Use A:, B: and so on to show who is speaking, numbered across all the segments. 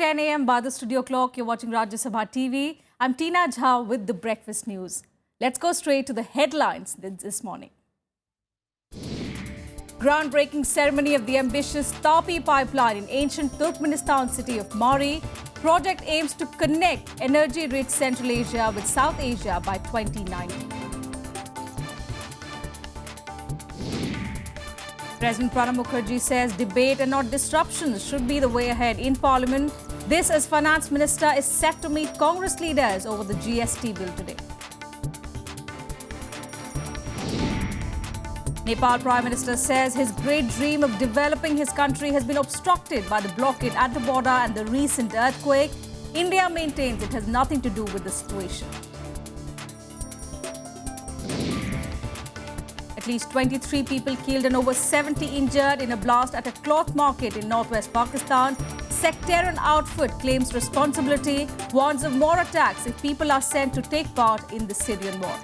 A: 10 a.m. by the studio clock. You're watching Rajya Sabha TV. I'm Tina Jha with the breakfast news. Let's go straight to the headlines this morning. Groundbreaking ceremony of the ambitious Tapi pipeline in ancient Turkmenistan city of Mari. Project aims to connect energy-rich Central Asia with South Asia by 2019. President Pranab Mukherjee says debate and not disruptions should be the way ahead in Parliament. This as Finance Minister is set to meet Congress leaders over the GST bill today. Nepal Prime Minister says his great dream of developing his country has been obstructed by the blockade at the border and the recent earthquake. India maintains it has nothing to do with the situation. At least 23 people killed and over 70 injured in a blast at a cloth market in northwest Pakistan. Sectarian outfit claims responsibility, warns of more attacks if people are sent to take part in the Syrian war.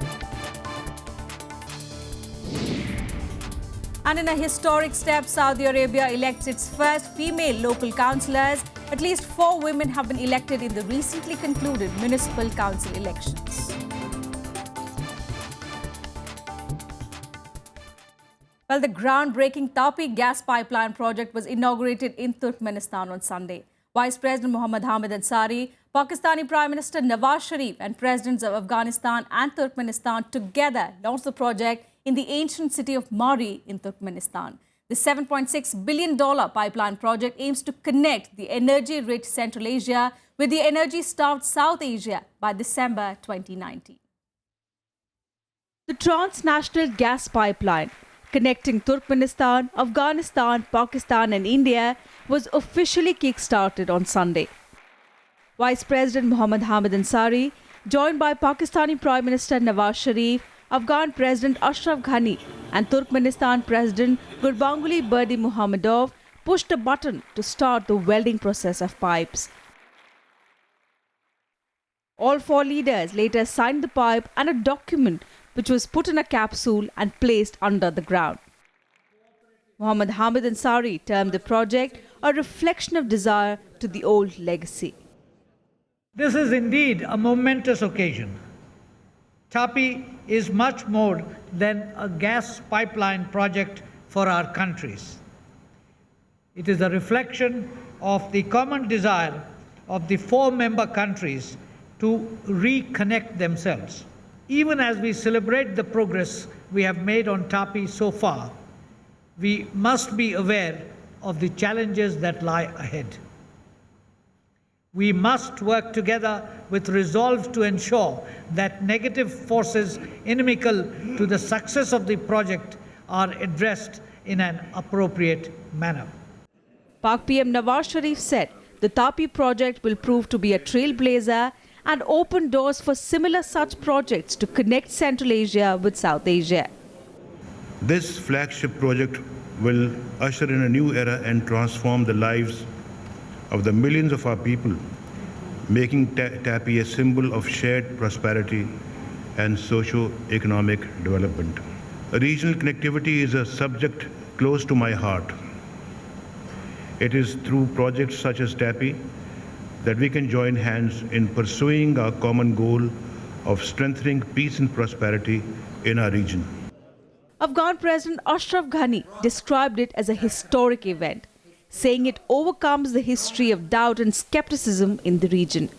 A: And in a historic step, Saudi Arabia elects its first female local councillors. At least 4 women have been elected in the recently concluded municipal council elections. Well, the groundbreaking Tapi gas pipeline project was inaugurated in Turkmenistan on Sunday. Vice President Mohammad Hamid Ansari, Pakistani Prime Minister Nawaz Sharif and presidents of Afghanistan and Turkmenistan together launched the project in the ancient city of Mari in Turkmenistan. The $7.6 billion pipeline project aims to connect the energy-rich Central Asia with the energy-starved South Asia by December 2019. The transnational gas pipeline connecting Turkmenistan, Afghanistan, Pakistan and India was officially kick-started on Sunday. Vice President Mohammad Hamid Ansari, joined by Pakistani Prime Minister Nawaz Sharif, Afghan President Ashraf Ghani and Turkmenistan President Gurbanguly Berdimuhamedov pushed a button to start the welding process of pipes. All 4 leaders later signed the pipe and a document which was put in a capsule and placed under the ground. Mohammad Hamid Ansari termed the project a reflection of desire to the old legacy.
B: This is indeed a momentous occasion. Tapi is much more than a gas pipeline project for our countries. It is a reflection of the common desire of the 4 member countries to reconnect themselves. Even as we celebrate the progress we have made on Tapi so far, we must be aware of the challenges that lie ahead. We must work together with resolve to ensure that negative forces inimical to the success of the project are addressed in an appropriate manner.
A: Pak PM Nawaz Sharif said the Tapi project will prove to be a trailblazer and open doors for similar such projects to connect Central Asia with South Asia.
C: This flagship project will usher in a new era and transform the lives of the millions of our people, making Tapi a symbol of shared prosperity and socio-economic development. Regional connectivity is a subject close to my heart. It is through projects such as Tapi that we can join hands in pursuing our common goal of strengthening peace and prosperity in our region.
A: Afghan President Ashraf Ghani described it as a historic event, saying it overcomes the history of doubt and skepticism in the region.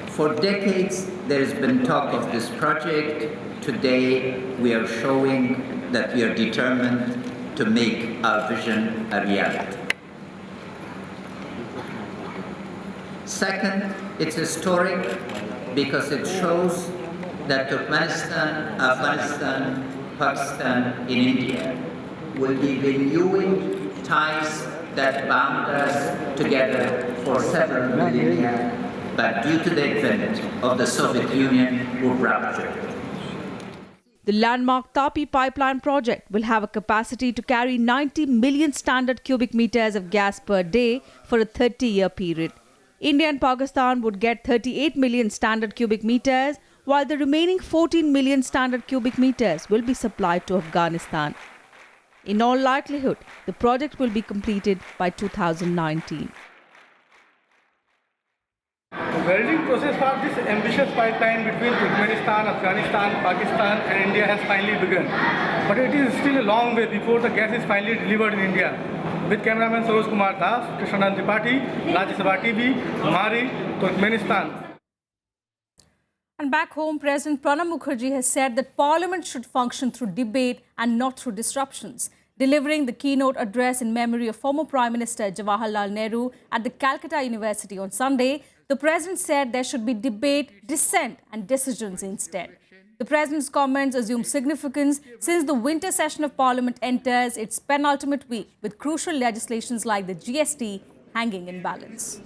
D: For decades, there has been talk of this project. Today, we are showing that we are determined to make our vision a reality. Second, it's historic because it shows that Turkmenistan, Afghanistan, Pakistan, and India will be renewing ties that bound us together for several millennia, but due to the advent of the Soviet Union, were ruptured.
A: The landmark Tapi pipeline project will have a capacity to carry 90 million standard cubic meters of gas per day for a 30-year period. India and Pakistan would get 38 million standard cubic meters, while the remaining 14 million standard cubic meters will be supplied to Afghanistan. In all likelihood, the project will be completed by 2019.
E: welding process for this ambitious pipeline between Turkmenistan, Afghanistan, Pakistan and India has finally begun. But it is still a long way before the gas is finally delivered in India. With cameraman Saroj Kumar Das, Krishnanand Tripathi, Rajya Sabha TV, Mari, Turkmenistan.
A: And back home, President Pranab Mukherjee has said that Parliament should function through debate and not through disruptions. Delivering the keynote address in memory of former Prime Minister Jawaharlal Nehru at the Calcutta University on Sunday, the President said there should be debate, dissent and decisions instead. The President's comments assume significance since the winter session of Parliament enters its penultimate week with crucial legislations like the GST hanging in balance.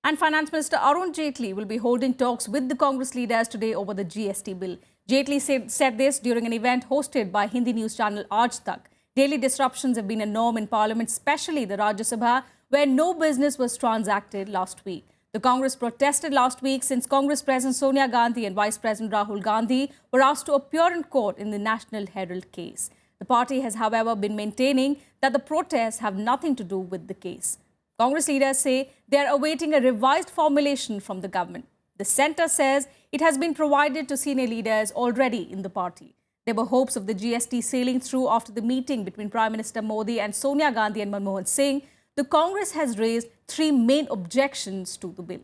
A: And Finance Minister Arun Jaitley will be holding talks with the Congress leaders today over the GST bill. Jaitley said this during an event hosted by Hindi news channel Aaj Tak. Daily disruptions have been a norm in Parliament, especially the Rajya Sabha, where no business was transacted last week. The Congress protested last week since Congress President Sonia Gandhi and Vice President Rahul Gandhi were asked to appear in court in the National Herald case. The party has, however, been maintaining that the protests have nothing to do with the case. Congress leaders say they are awaiting a revised formulation from the government. The centre says it has been provided to senior leaders already in the party. There were hopes of the GST sailing through after the meeting between Prime Minister Modi and Sonia Gandhi and Manmohan Singh. The Congress has raised three main objections to the bill.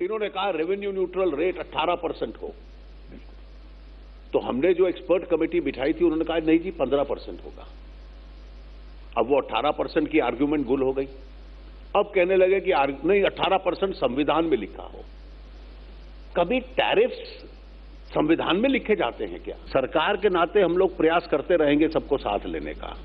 F: इन्होंने कहा revenue neutral rate 18% हो, तो हमने जो expert committee बिठाई थी उन्होंने कहा नहीं जी 15% होगा। अब वो 18% की आर्ग्यूमेंट गुल हो गई। अब कहने लगे कि नहीं 18% संविधान में लिखा हो। कभी टैरिफ्स संविधान में लिखे जाते हैं क्या? सरकार के नाते हम लोग प्रयास करते रहेंगे सबको साथ लेने का,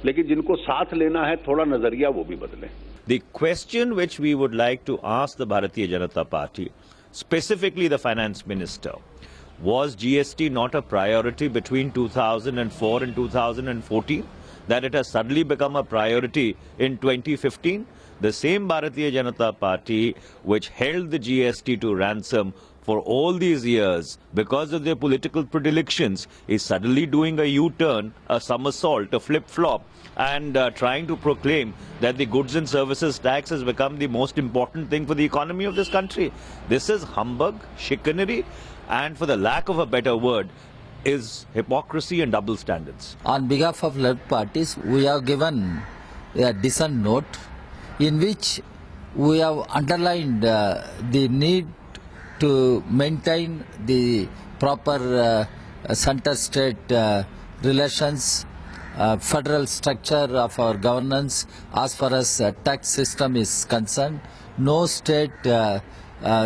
F: लेकिन जिनको साथ लेना है थोड़ा नजरिया वो भी बदले।
G: The question which we would like to ask the Bharatiya Janata Party, specifically the Finance Minister, was GST not a priority between 2004 and 2014? That it has suddenly become a priority in 2015? The same Bharatiya Janata Party which held the GST to ransom for all these years because of their political predilections is suddenly doing a U-turn, a somersault, a flip-flop and trying to proclaim that the goods and services tax has become the most important thing for the economy of this country. This is humbug, chicanery and, for the lack of a better word, is hypocrisy and double standards.
H: On behalf of left parties, we have given a dissent note in which we have underlined the need to maintain the proper center-state relations, federal structure of our governance as far as tax system is concerned. No state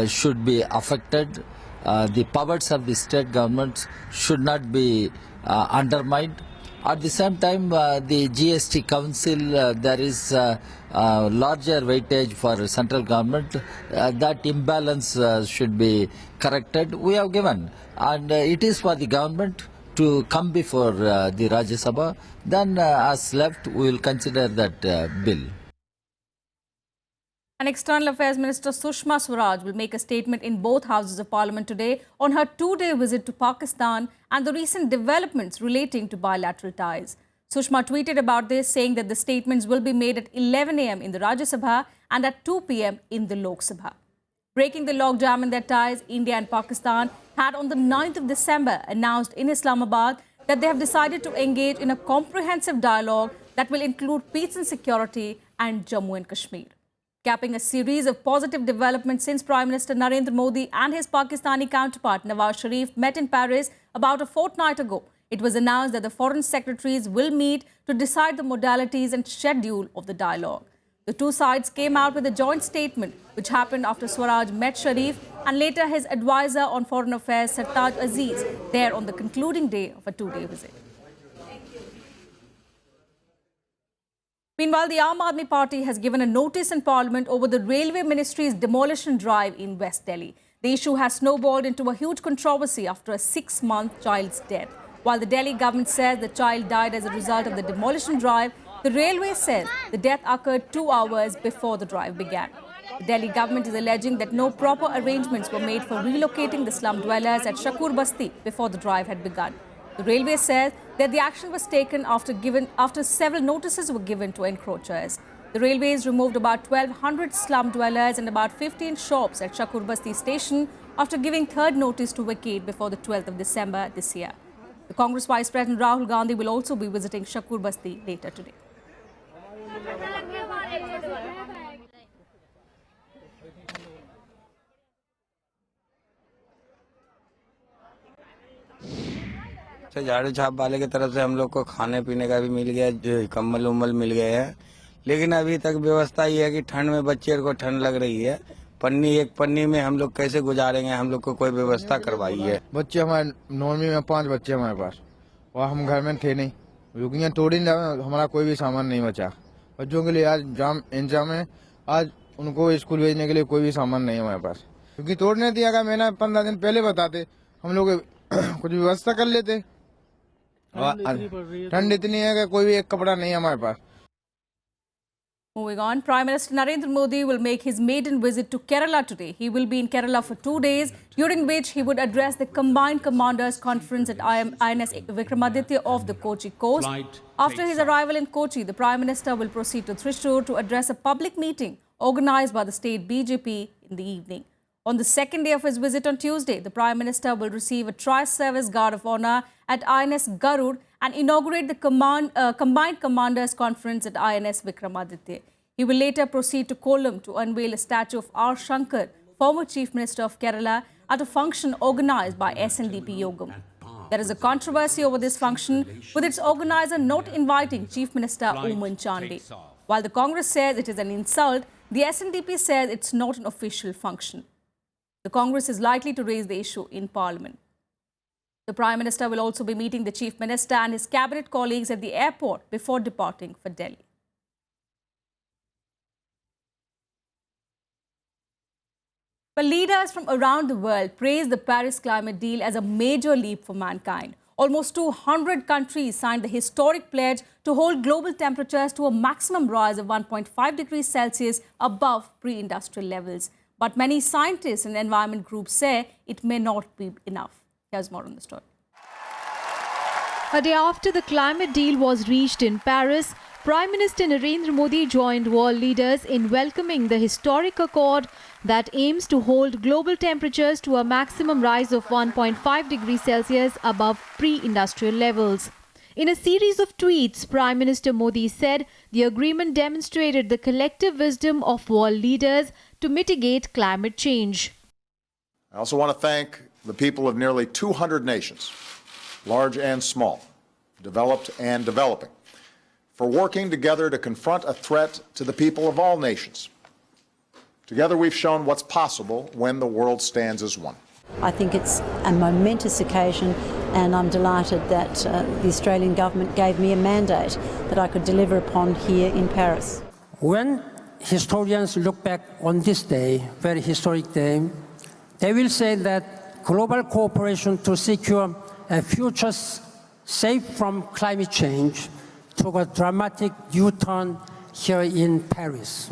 H: should be affected. The powers of the state governments should not be undermined. At the same time, the GST Council, there is larger weightage for central government. That imbalance should be corrected. We have given, and it is for the government to come before the Rajya Sabha. Then, as left, we will consider that bill.
A: And External Affairs Minister Sushma Swaraj will make a statement in both houses of Parliament today on her two-day visit to Pakistan and the recent developments relating to bilateral ties. Sushma tweeted about this, saying that the statements will be made at 11 a.m. in the Rajya Sabha and at 2 p.m. in the Lok Sabha. Breaking the logjam in their ties, India and Pakistan had on the 9th of December announced in Islamabad that they have decided to engage in a comprehensive dialogue that will include peace and security and Jammu and Kashmir. Capping a series of positive developments since Prime Minister Narendra Modi and his Pakistani counterpart Nawaz Sharif met in Paris about a fortnight ago, it was announced that the foreign secretaries will meet to decide the modalities and schedule of the dialogue. The two sides came out with a joint statement, which happened after Swaraj met Sharif and later his advisor on foreign affairs, Sartaj Aziz, there on the concluding day of a two-day visit. Meanwhile, the Aam Aadmi Party has given a notice in Parliament over the Railway Ministry's demolition drive in West Delhi. The issue has snowballed into a huge controversy after a 6-month child's death. While the Delhi government says the child died as a result of the demolition drive, the railway says the death occurred 2 hours before the drive began. The Delhi government is alleging that no proper arrangements were made for relocating the slum dwellers at Shakur Basti before the drive had begun. The railway said that the action was taken after several notices were given to encroachers. The railways removed about 1,200 slum dwellers and about 15 shops at Shakurbasti station after giving third notice to vacate before the 12th of December this year. The Congress Vice President Rahul Gandhi will also be visiting Shakurbasti later today.
I: झाड़ू छाप वाले की तरफ से हम लोग को खाने पीने का भी मिल गया, कम्बल उम्बल मिल गए हैं, लेकिन अभी तक व्यवस्था ये है कि ठंड में बच्चे को ठंड लग रही है। एक पन्नी में हम लोग कैसे गुजारेंगे, हम लोग को कोई व्यवस्था करवाई है।
J: बच्चे हमारे नॉर्मी में 5 बच्चे हमारे पास और हम घर में थे नहीं, रुकियाँ तोड़ी नहीं, हमारा कोई भी सामान नहीं बचा। बच्चों के लिए आज इंतजाम है, आज उनको स्कूल भेजने के लिए कोई भी सामान नहीं है हमारे पास, क्योंकि तोड़ने दिया गया। मैंने 15 दिन पहले बताते हम लोग कुछ व्यवस्था कर लेते। ठंड इतनी है कि कोई भी एक कपड़ा नहीं है हमारे पास।
A: Moving on, Prime Minister Narendra Modi will make his maiden visit to Kerala today. He will be in Kerala for 2 days, during which he would address the Combined Commanders Conference at INS Vikramaditya off the Kochi coast. After his arrival in Kochi, the Prime Minister will proceed to Thrissur to address a public meeting organised by the state BJP in the evening. On the second day of his visit on Tuesday, the Prime Minister will receive a Tri-Service Guard of Honour at INS Garud and inaugurate the Combined Commanders Conference at INS Vikramaditya. He will later proceed to Kollam to unveil a statue of R. Shankar, former Chief Minister of Kerala, at a function organised by SNDP Yogam. There is a controversy over this function, with its organiser not inviting Chief Minister Oommen Chandy. While the Congress says it is an insult, the SNDP says it's not an official function. The Congress is likely to raise the issue in Parliament. The Prime Minister will also be meeting the Chief Minister and his cabinet colleagues at the airport before departing for Delhi. But leaders from around the world praise the Paris climate deal as a major leap for mankind. Almost 200 countries signed the historic pledge to hold global temperatures to a maximum rise of 1.5 degrees Celsius above pre-industrial levels. But many scientists and environment groups say it may not be enough. Here's more on the story.
K: A day after the climate deal was reached in Paris, Prime Minister Narendra Modi joined world leaders in welcoming the historic accord that aims to hold global temperatures to a maximum rise of 1.5 degrees Celsius above pre-industrial levels. In a series of tweets, Prime Minister Modi said the agreement demonstrated the collective wisdom of world leaders to mitigate climate change.
L: I also want to thank the people of nearly 200 nations, large and small, developed and developing, for working together to confront a threat to the people of all nations. Together we've shown what's possible when the world stands as one.
M: I think it's a momentous occasion, and I'm delighted that the Australian government gave me a mandate that I could deliver upon here in Paris.
N: When historians look back on this day, very historic day, they will say that global cooperation to secure a future safe from climate change took a dramatic U-turn here in Paris.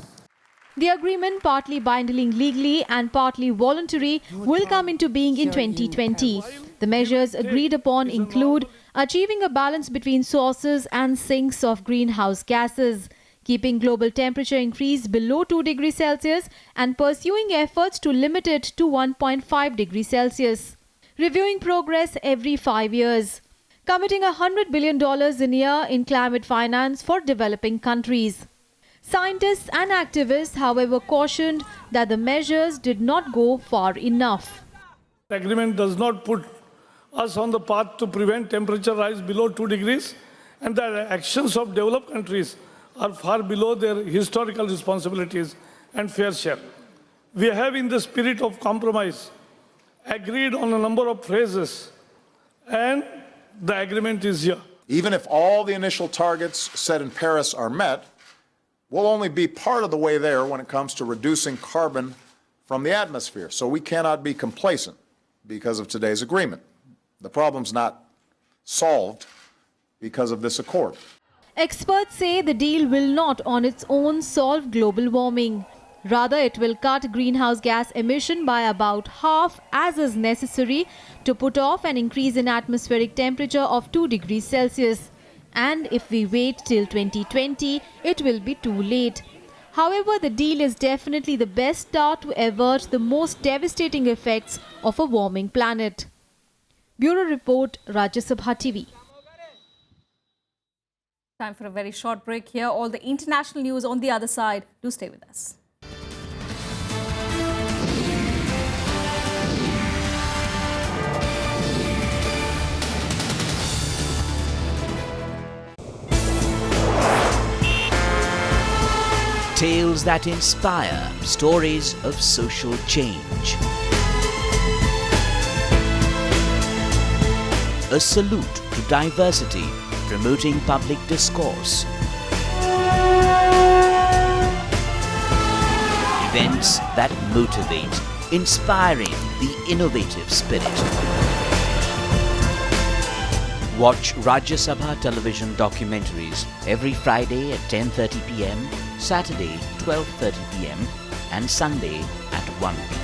K: The agreement, partly binding legally and partly voluntary, will come into being in 2020. The measures agreed upon include achieving a balance between sources and sinks of greenhouse gases, keeping global temperature increase below 2 degrees Celsius and pursuing efforts to limit it to 1.5 degrees Celsius, reviewing progress every 5 years, committing $100 billion in a year in climate finance for developing countries. Scientists and activists, however, cautioned that the measures did not go far enough.
E: The agreement does not put us on the path to prevent temperature rise below 2 degrees, and the actions of developed countries are far below their historical responsibilities and fair share. We have, in the spirit of compromise, agreed on a number of phrases, and the agreement is here.
L: Even if all the initial targets set in Paris are met, we'll only be part of the way there when it comes to reducing carbon from the atmosphere. So we cannot be complacent because of today's agreement. The problem's not solved because of this accord.
K: Experts say the deal will not on its own solve global warming. Rather, it will cut greenhouse gas emission by about half, as is necessary to put off an increase in atmospheric temperature of 2 degrees Celsius. And if we wait till 2020, it will be too late. However, the deal is definitely the best start to avert the most devastating effects of a warming planet. Bureau Report, Rajya Sabha TV.
A: Time for a very short break here. All the international news on the other side. Do stay with us.
O: Tales that inspire, stories of social change. A salute to diversity, promoting public discourse. Events that motivate, inspiring the innovative spirit. Watch Rajya Sabha television documentaries every Friday at 10:30 p.m, Saturday 12:30 p.m, and Sunday at 1 p.m.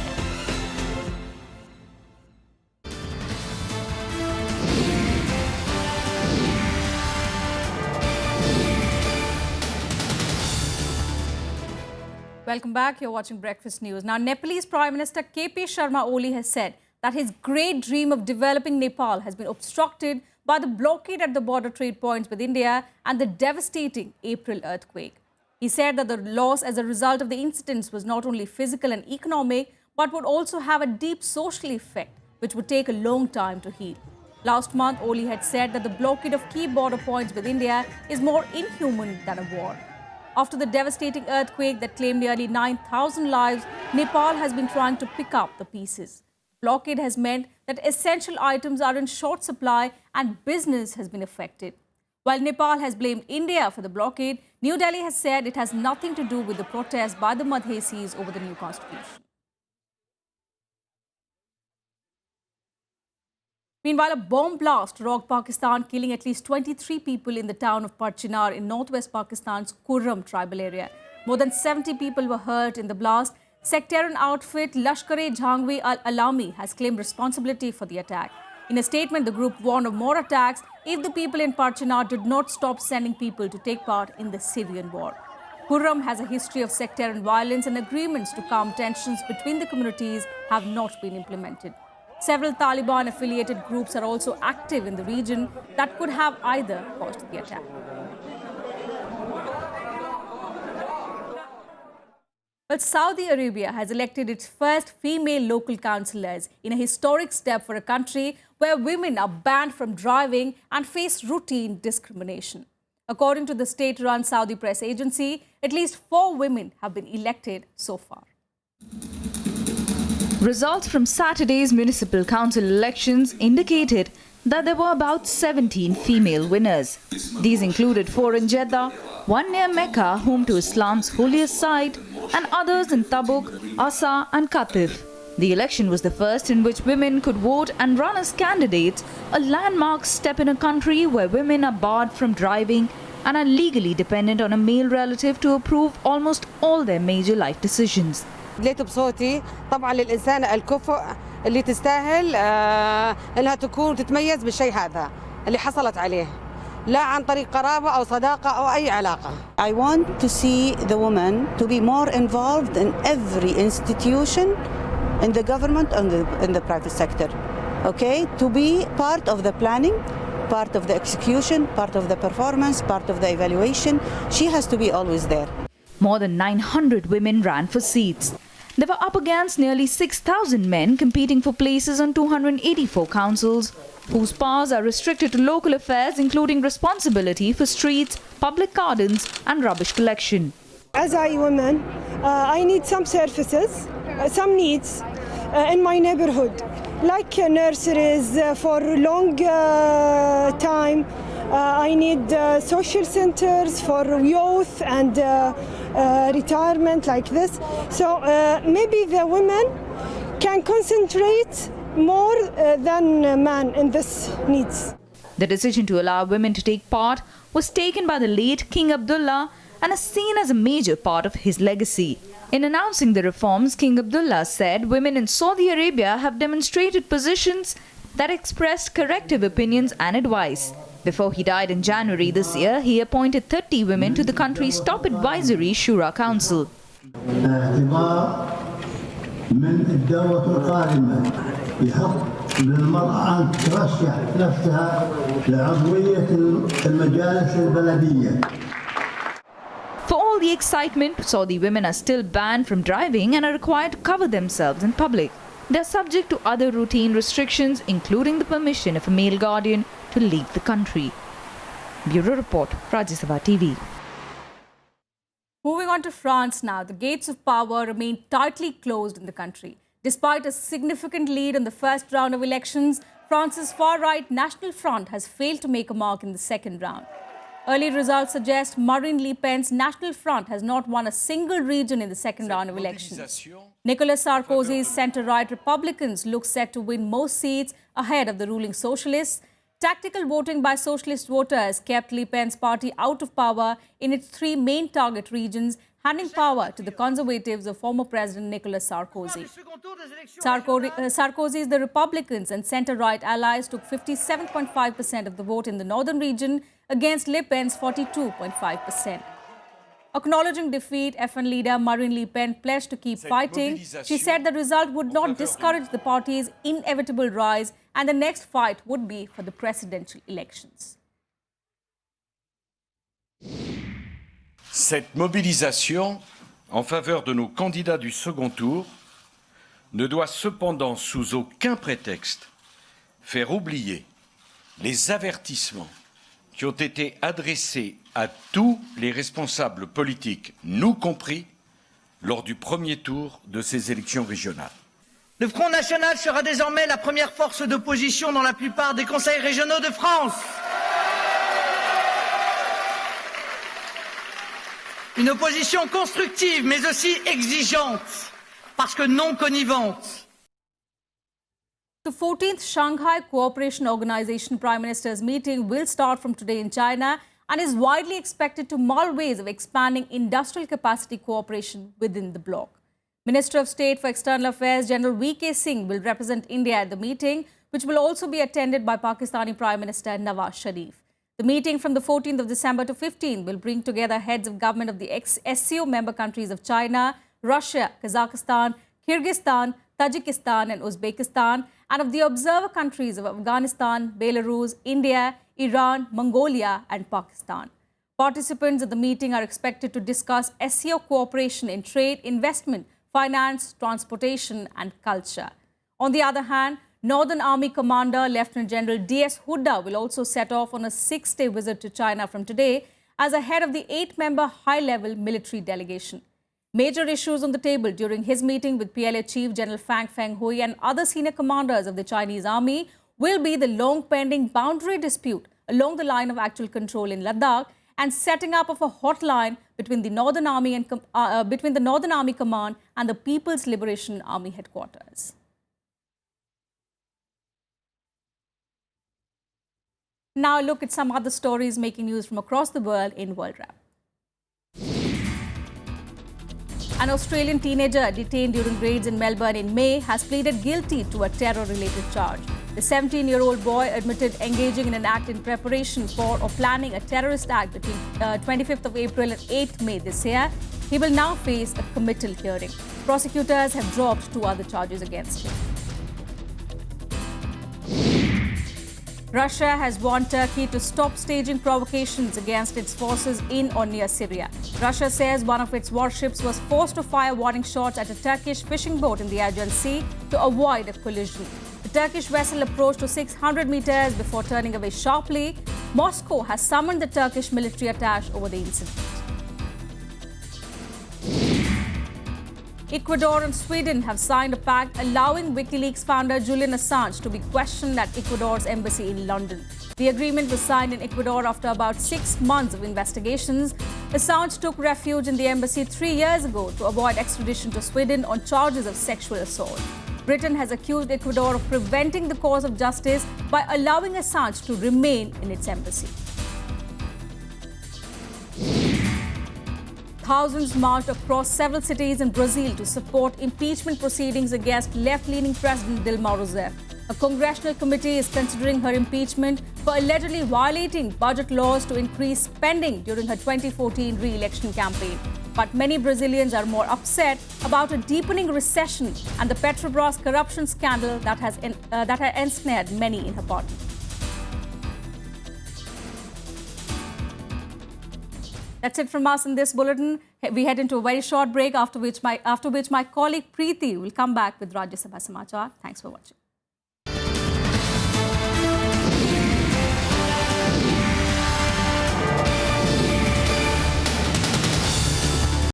A: Welcome back. You're watching Breakfast News. Now, Nepalese Prime Minister KP Sharma Oli has said that his great dream of developing Nepal has been obstructed by the blockade at the border trade points with India and the devastating April earthquake. He said that the loss as a result of the incidents was not only physical and economic, but would also have a deep social effect, which would take a long time to heal. Last month, Oli had said that the blockade of key border points with India is more inhuman than a war. After the devastating earthquake that claimed nearly 9,000 lives, Nepal has been trying to pick up the pieces. Blockade has meant that essential items are in short supply and business has been affected. While Nepal has blamed India for the blockade, New Delhi has said it has nothing to do with the protest by the Madhesis over the new constitution. Meanwhile, a bomb blast rocked Pakistan, killing at least 23 people in the town of Parchinar in northwest Pakistan's Kurram tribal area. More than 70 people were hurt in the blast. Sectarian outfit Lashkar-e-Jhangvi al-Alami has claimed responsibility for the attack. In a statement, the group warned of more attacks if the people in Parchinar did not stop sending people to take part in the Syrian war. Kurram has a history of sectarian violence, and agreements to calm tensions between the communities have not been implemented. Several Taliban-affiliated groups are also active in the region that could have either caused the attack. Well, Saudi Arabia has elected its first female local councillors in a historic step for a country where women are banned from driving and face routine discrimination. According to the state-run Saudi press agency, at least 4 women have been elected so far.
P: Results from Saturday's municipal council elections indicated that there were about 17 female winners. These included 4 in Jeddah, 1 near Mecca, home to Islam's holiest site, and others in Tabuk, Asa and Qatif. The election was the first in which women could vote and run as candidates, a landmark step in a country where women are barred from driving and are legally dependent on a male relative to approve almost all their major life decisions.
Q: دليت بصوتي طبعا للإنسانة الكفؤ اللي تستاهل انها تكون تتميز بالشيء هذا اللي حصلت عليه لا عن طريق قرابة أو صداقة أو أي علاقة.
R: I want to see the women to be more involved in every institution in the government and in the private sector. Okay, to be part of the planning, part of the execution, part of the performance, part of the evaluation. She has to be always there.
P: More than 900 women ran for seats. They were up against nearly 6,000 men competing for places on 284 councils, whose powers are restricted to local affairs, including responsibility for streets, public gardens and rubbish collection.
S: As a woman, I need some services, some needs in my neighborhood, like nurseries for long time. I need social centers for youth and retirement like this. So maybe the women can concentrate more than men in this needs.
P: The decision to allow women to take part was taken by the late King Abdullah and is seen as a major part of his legacy. In announcing the reforms, King Abdullah said women in Saudi Arabia have demonstrated positions that expressed corrective opinions and advice. Before he died in January this year, he appointed 30 women to the country's top advisory Shura Council.
T: من الدولة القادمة يحق للمرأة أن ترشح نفسها لعضوية المجالس البلدية.
P: For all the excitement, Saudi women are still banned from driving and are required to cover themselves in public. They are subject to other routine restrictions, including the permission of a male guardian to leave the country. Bureau Report, Rajya Sabha TV.
A: Moving on to France now, the gates of power remain tightly closed in the country. Despite a significant lead in the first round of elections, France's far-right National Front has failed to make a mark in the second round. Early results suggest Marine Le Pen's National Front has not won a single region in the second round of elections. Nicolas Sarkozy's centre-right Republicans look set to win most seats ahead of the ruling Socialists. Tactical voting by socialist voters kept Le Pen's party out of power in its three main target regions, handing power to the Conservatives of former President Nicolas Sarkozy. Sarkozy's the Republicans and centre-right allies took 57.5% of the vote in the northern region against Le Pen's 42.5%. Acknowledging defeat, FN leader Marine Le Pen pledged to keep fighting. She said the result would not discourage the party's inevitable rise and the next fight would be for the presidential elections.
U: Cette mobilisation en faveur de nos candidats du second tour ne doit cependant sous aucun prétexte faire oublier les avertissements qui ont été adressés à tous les responsables politiques, nous compris, lors du premier tour de ces élections régionales.
V: Le Front National sera désormais la première force d'opposition dans la plupart des conseils régionaux de France. Une opposition constructive, mais aussi exigeante, parce que non connivente.
A: The 14th Shanghai Cooperation Organization Prime Minister's meeting will start from today in China and is widely expected to mull ways of expanding industrial capacity cooperation within the bloc. Minister of State for External Affairs General V.K. Singh will represent India at the meeting, which will also be attended by Pakistani Prime Minister Nawaz Sharif. The meeting from the 14th of December to 15th will bring together heads of government of the ex-SCO member countries of China, Russia, Kazakhstan, Kyrgyzstan, Tajikistan and Uzbekistan, and of the observer countries of Afghanistan, Belarus, India, Iran, Mongolia and Pakistan. Participants at the meeting are expected to discuss SCO cooperation in trade, investment, finance, transportation and culture. On the other hand, Northern Army Commander Lieutenant General D.S. Hooda will also set off on a 6-day visit to China from today as a head of the 8-member high-level military delegation. Major issues on the table during his meeting with PLA Chief General Fang Fenghui and other senior commanders of the Chinese Army will be the long-pending boundary dispute along the line of actual control in Ladakh and setting up of a hotline between the Northern Army and Northern Army Command and the People's Liberation Army headquarters. Now look at some other stories making news from across the world in World Wrap. An Australian teenager detained during raids in Melbourne in May has pleaded guilty to a terror-related charge. The 17-year-old boy admitted engaging in an act in preparation for or planning a terrorist act between 25th of April and 8th May this year. He will now face a committal hearing. Prosecutors have dropped 2 other charges against him. Russia has warned Turkey to stop staging provocations against its forces in or near Syria. Russia says one of its warships was forced to fire warning shots at a Turkish fishing boat in the Aegean Sea to avoid a collision. The Turkish vessel approached to 600 meters before turning away sharply. Moscow has summoned the Turkish military attaché over the incident. Ecuador and Sweden have signed a pact allowing WikiLeaks founder Julian Assange to be questioned at Ecuador's embassy in London. The agreement was signed in Ecuador after about 6 months of investigations. Assange took refuge in the embassy 3 years ago to avoid extradition to Sweden on charges of sexual assault. Britain has accused Ecuador of preventing the cause of justice by allowing Assange to remain in its embassy. thousands marched across several cities in Brazil to support impeachment proceedings against left-leaning President Dilma Rousseff. A congressional committee is considering her impeachment for allegedly violating budget laws to increase spending during her 2014 re-election campaign. But many Brazilians are more upset about a deepening recession and the Petrobras corruption scandal that has ensnared many in her party. That's it from us in this bulletin. We head into a very short break, after which my colleague Preeti will come back with Rajya Sabha Samachar. Thanks for watching.